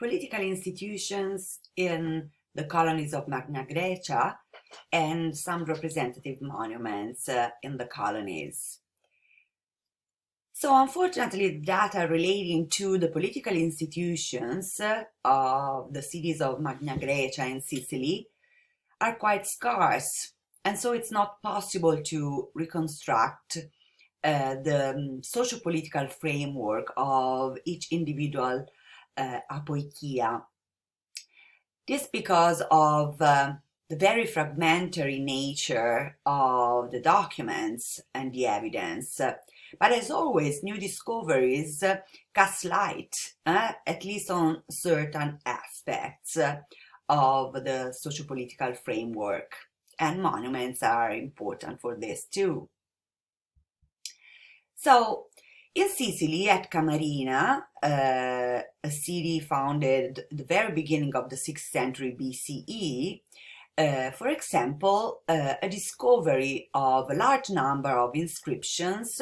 political institutions in the colonies of Magna Graecia and some representative monuments in the colonies. So unfortunately, the data relating to the political institutions of the cities of Magna Graecia and Sicily are quite scarce, and so it's not possible to reconstruct the socio-political framework of each individual apoikia. This because of the very fragmentary nature of the documents and the evidence. But as always, new discoveries cast light, at least on certain aspects of the socio-political framework, and monuments are important for this too. So, in Sicily, at Camarina, a city founded at the very beginning of the 6th century BCE, for example, a discovery of a large number of inscriptions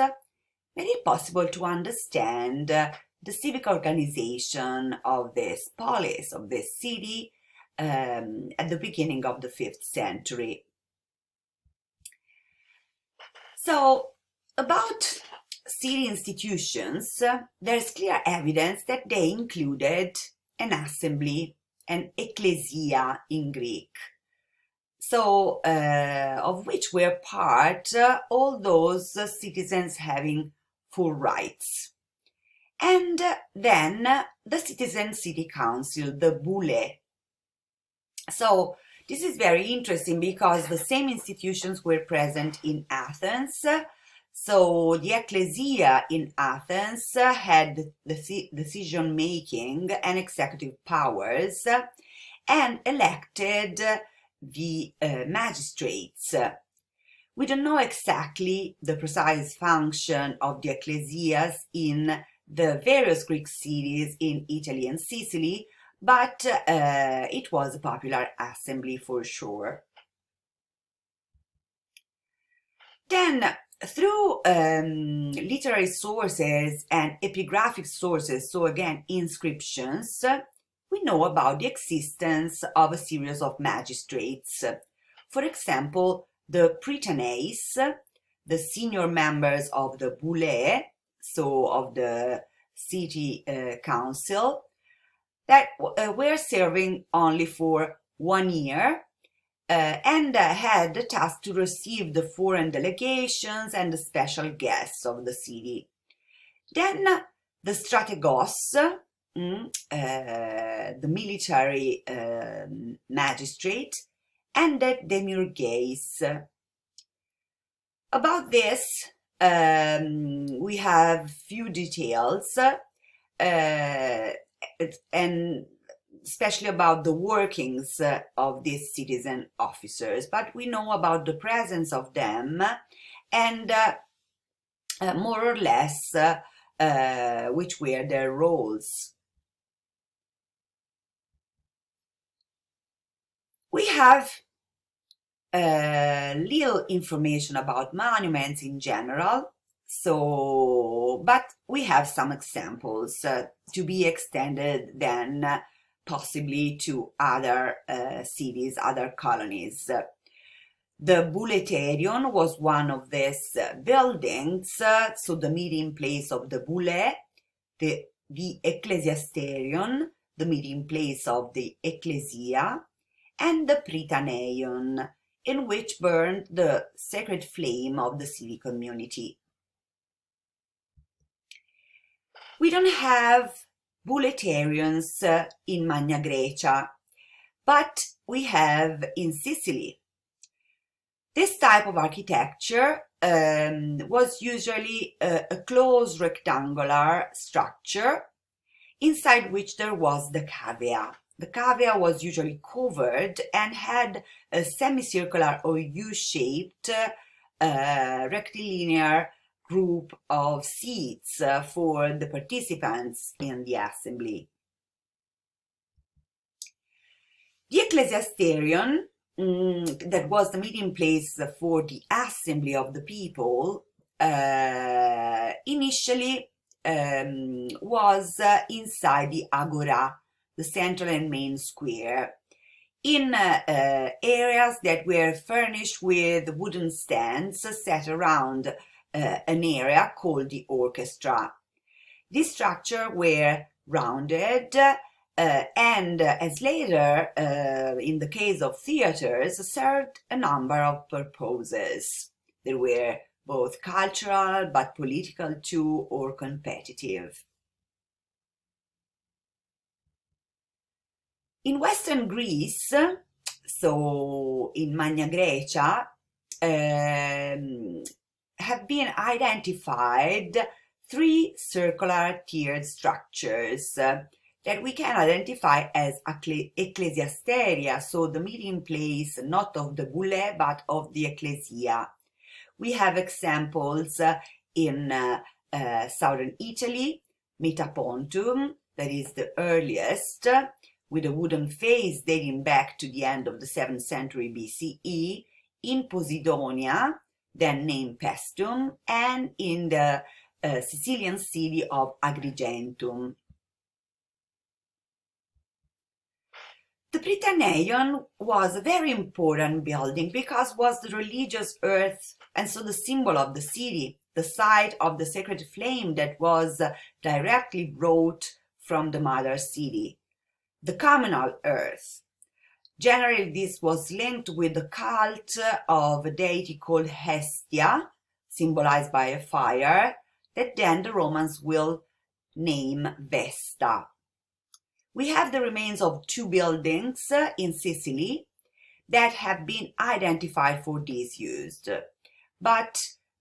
made it possible to understand the civic organization of this polis, of this city, at the beginning of the 5th century. So, about city institutions, there's clear evidence that they included an assembly, an ecclesia in Greek. So, of which were part all those citizens having full rights. And then the citizen city council, the boule. So, this is very interesting because the same institutions were present in Athens. So the ecclesia in Athens had the decision-making and executive powers and elected the magistrates. We don't know exactly the precise function of the ecclesias in the various Greek cities in Italy and Sicily, but it was a popular assembly for sure. Then, through literary sources and epigraphic sources, so again inscriptions, we know about the existence of a series of magistrates. For example, the prytanes, the senior members of the boule, so of the city council, that were serving only for 1 year and had the task to receive the foreign delegations and the special guests of the city. Then the strategos, the military magistrate, and the demiurges. About this, we have few details, and especially about the workings of these citizen officers, but we know about the presence of them and more or less which were their roles. We have little information about monuments in general, but we have some examples to be extended then possibly to other cities, other colonies. The Bouleuterion was one of these buildings, so the meeting place of the boule, the Ecclesiasterion, the meeting place of the ecclesia, and the Prytaneion, in which burned the sacred flame of the city community. We don't have Bouleuterions in Magna Graecia, but we have in Sicily. This type of architecture was usually a closed rectangular structure inside which there was the cavea. The cavea was usually covered and had a semicircular or U-shaped rectilinear group of seats for the participants in the assembly. The Ecclesiasterion, that was the meeting place for the assembly of the people, initially was inside the agora, the central and main square, in areas that were furnished with wooden stands set around an area called the orchestra. These structures were rounded and, as later in the case of theaters, served a number of purposes. They were both cultural but political too, or competitive. In Western Greece, so in Magna Grecia, have been identified 3 circular tiered structures that we can identify as ecclesiasteria, so the meeting place not of the boule but of the ecclesia. We have examples in southern Italy, Metapontum, that is the earliest, with a wooden face dating back to the end of the 7th century BCE, in Posidonia, then named Paestum, and in the Sicilian city of Agrigentum. The Prytaneion was a very important building because it was the religious earth and so the symbol of the city, the site of the sacred flame that was directly brought from the mother city, the communal earth. Generally, this was linked with the cult of a deity called Hestia, symbolized by a fire, that then the Romans will name Vesta. We have the remains of 2 buildings in Sicily that have been identified for this use, but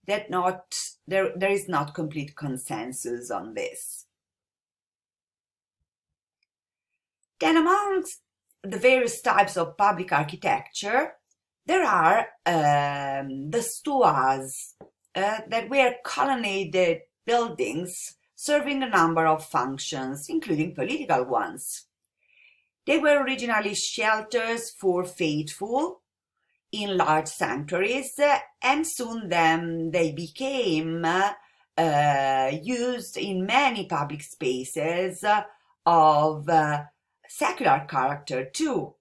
there is not complete consensus on this. Then amongst the various types of public architecture, there are the stuas that were colonnaded buildings serving a number of functions, including political ones. They were originally shelters for faithful in large sanctuaries, and soon then they became used in many public spaces of secular character too.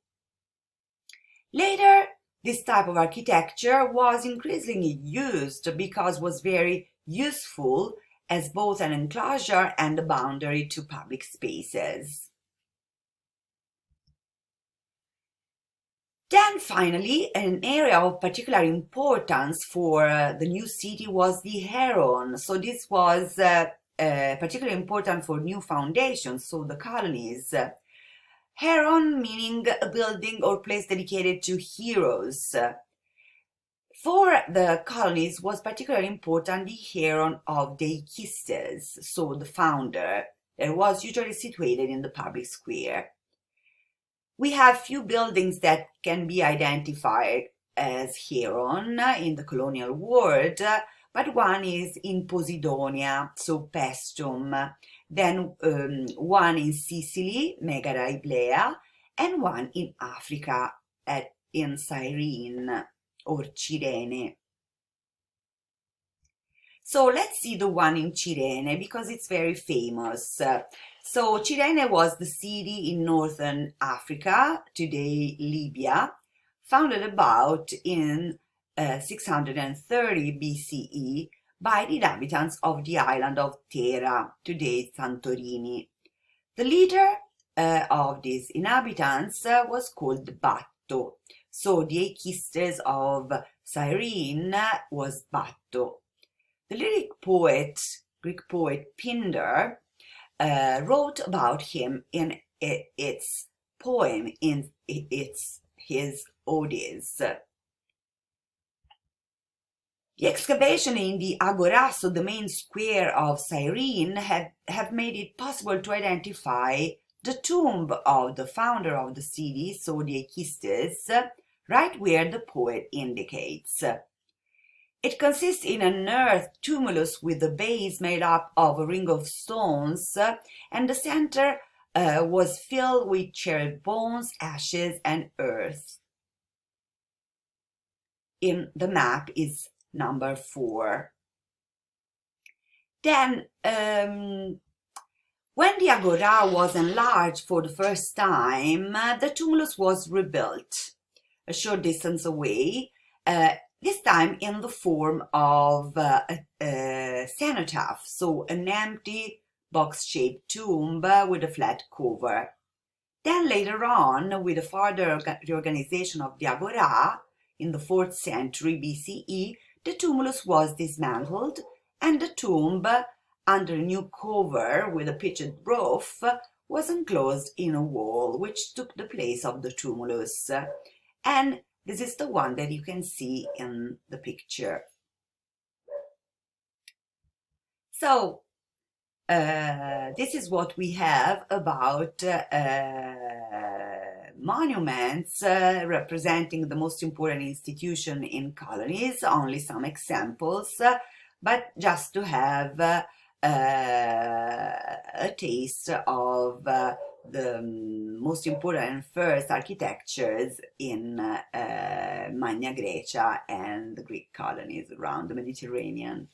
Later, this type of architecture was increasingly used because it was very useful as both an enclosure and a boundary to public spaces. Then finally, an area of particular importance for the new city was the Heron. So this was particularly important for new foundations, so the colonies. Heron meaning a building or place dedicated to heroes. For the colonies was particularly important the Heron of Deikistes, so the founder, that was usually situated in the public square. We have few buildings that can be identified as Heron in the colonial world, but one is in Posidonia, so Paestum, then one in Sicily, Megara Iblea, and one in Africa in Cyrene or Cirene. So let's see the one in Cirene because it's very famous. So Cirene was the city in northern Africa, today Libya, founded about in 630 BCE by the inhabitants of the island of Thera, today Santorini. The leader of these inhabitants was called Batto. So the Equistes of Cyrene was Batto. The Greek poet Pindar, wrote about him in its poem, in his Odes. The excavation in the Agora, so the main square of Cyrene, have made it possible to identify the tomb of the founder of the city, so the Equistes, right where the poet indicates. It consists in an earth tumulus with the base made up of a ring of stones, and the center was filled with charred bones, ashes, and earth. In the map is number 4. Then, When the agora was enlarged for the first time, the tumulus was rebuilt a short distance away, this time in the form of a cenotaph, so an empty box-shaped tomb with a flat cover. Then later on, with a further reorganization of the agora in the 4th century BCE, the tumulus was dismantled and the tomb, under a new cover with a pitched roof, was enclosed in a wall which took the place of the tumulus. And this is the one that you can see in the picture. So this is what we have about monuments representing the most important institution in colonies. Only some examples, but just to have a taste of the most important and first architectures in Magna Graecia and the Greek colonies around the Mediterranean.